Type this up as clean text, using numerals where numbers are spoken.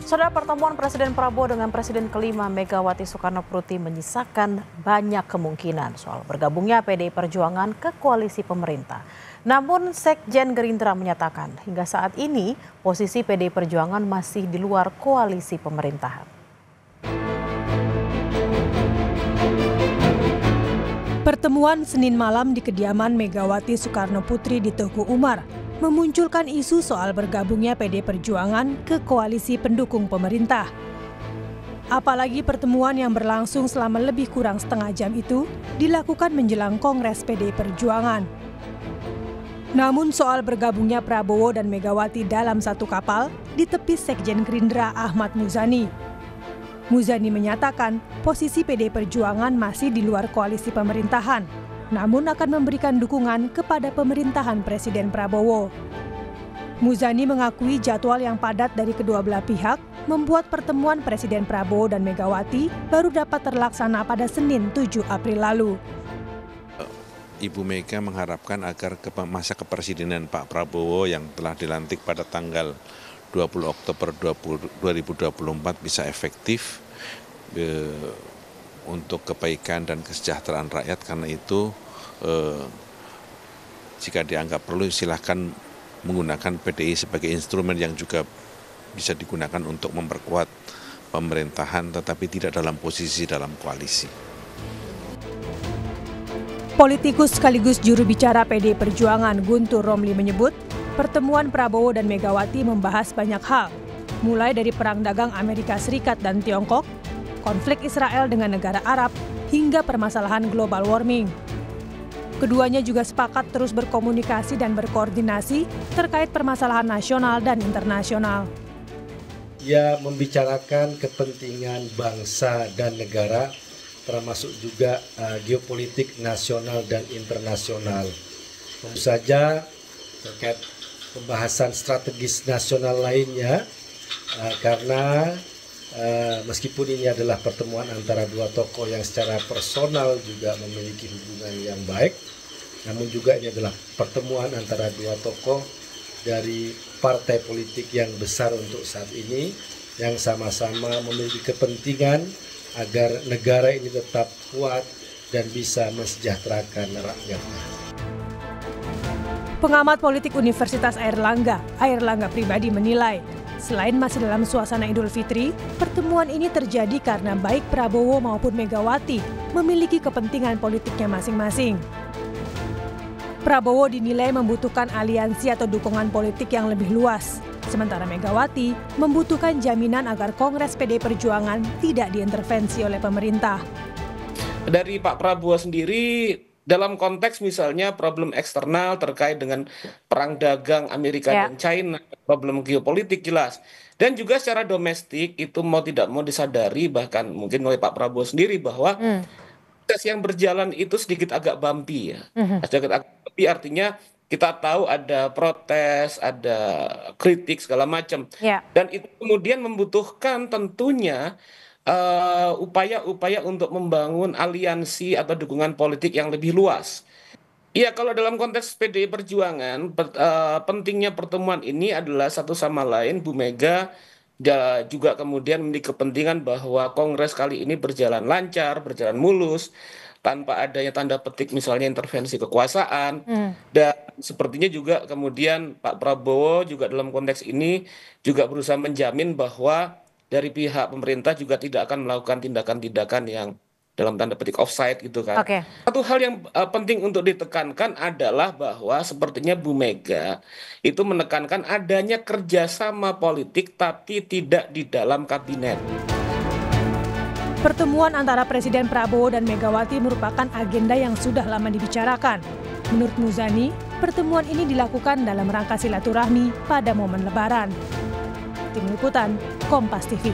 Saudara, pertemuan Presiden Prabowo dengan Presiden kelima Megawati Soekarnoputri menyisakan banyak kemungkinan soal bergabungnya PDI Perjuangan ke koalisi pemerintah. Namun Sekjen Gerindra menyatakan hingga saat ini posisi PDI Perjuangan masih di luar koalisi pemerintahan. Pertemuan Senin malam di kediaman Megawati Soekarnoputri di Teguh Umar memunculkan isu soal bergabungnya PDI Perjuangan ke koalisi pendukung pemerintah. Apalagi pertemuan yang berlangsung selama lebih kurang setengah jam itu dilakukan menjelang Kongres PDI Perjuangan. Namun soal bergabungnya Prabowo dan Megawati dalam satu kapal ditepis Sekjen Gerindra Ahmad Muzani. Muzani menyatakan posisi PDI Perjuangan masih di luar koalisi pemerintahan, namun akan memberikan dukungan kepada pemerintahan Presiden Prabowo. Muzani mengakui jadwal yang padat dari kedua belah pihak membuat pertemuan Presiden Prabowo dan Megawati baru dapat terlaksana pada Senin 7 April lalu. Ibu Mega mengharapkan agar masa kepresidenan Pak Prabowo yang telah dilantik pada tanggal 20 Oktober 2024 bisa efektif untuk kebaikan dan kesejahteraan rakyat. Karena itu jika dianggap perlu silahkan menggunakan PDI sebagai instrumen yang juga bisa digunakan untuk memperkuat pemerintahan, tetapi tidak dalam posisi dalam koalisi. Politikus sekaligus juru bicara PDI Perjuangan Guntur Romli menyebut pertemuan Prabowo dan Megawati membahas banyak hal, mulai dari perang dagang Amerika Serikat dan Tiongkok, konflik Israel dengan negara Arab, hingga permasalahan global warming. Keduanya juga sepakat terus berkomunikasi dan berkoordinasi terkait permasalahan nasional dan internasional. Ia membicarakan kepentingan bangsa dan negara, termasuk juga geopolitik nasional dan internasional. Tentu saja terkait pembahasan strategis nasional lainnya, karena meskipun ini adalah pertemuan antara dua tokoh yang secara personal juga memiliki hubungan yang baik, namun juga ini adalah pertemuan antara dua tokoh dari partai politik yang besar untuk saat ini, yang sama-sama memiliki kepentingan agar negara ini tetap kuat dan bisa mensejahterakan rakyatnya. Pengamat politik Universitas Airlangga Pribadi menilai, selain masih dalam suasana Idul Fitri, pertemuan ini terjadi karena baik Prabowo maupun Megawati memiliki kepentingan politiknya masing-masing. Prabowo dinilai membutuhkan aliansi atau dukungan politik yang lebih luas, sementara Megawati membutuhkan jaminan agar Kongres PDI Perjuangan tidak diintervensi oleh pemerintah. Dari Pak Prabowo sendiri, dalam konteks misalnya problem eksternal terkait dengan perang dagang Amerika dan China, problem geopolitik jelas. Dan juga secara domestik itu mau tidak mau disadari, bahkan mungkin oleh Pak Prabowo sendiri, bahwa proses yang berjalan itu sedikit agak bumpy ya. Sedikit agak bumpy artinya kita tahu ada protes, ada kritik segala macam. Dan itu kemudian membutuhkan tentunya upaya-upaya untuk membangun aliansi atau dukungan politik yang lebih luas. Iya, kalau dalam konteks PDI Perjuangan, pentingnya pertemuan ini adalah satu sama lain Bu Mega juga kemudian memiliki kepentingan bahwa Kongres kali ini berjalan lancar, berjalan mulus, tanpa adanya tanda petik misalnya intervensi kekuasaan. Dan sepertinya juga kemudian Pak Prabowo juga dalam konteks ini juga berusaha menjamin bahwa dari pihak pemerintah juga tidak akan melakukan tindakan-tindakan yang dalam tanda petik offside gitu kan. Satu hal yang penting untuk ditekankan adalah bahwa sepertinya Bu Mega itu menekankan adanya kerjasama politik tapi tidak di dalam kabinet. Pertemuan antara Presiden Prabowo dan Megawati merupakan agenda yang sudah lama dibicarakan. Menurut Muzani, pertemuan ini dilakukan dalam rangka silaturahmi pada momen Lebaran. Tim Liputan, Kompas TV.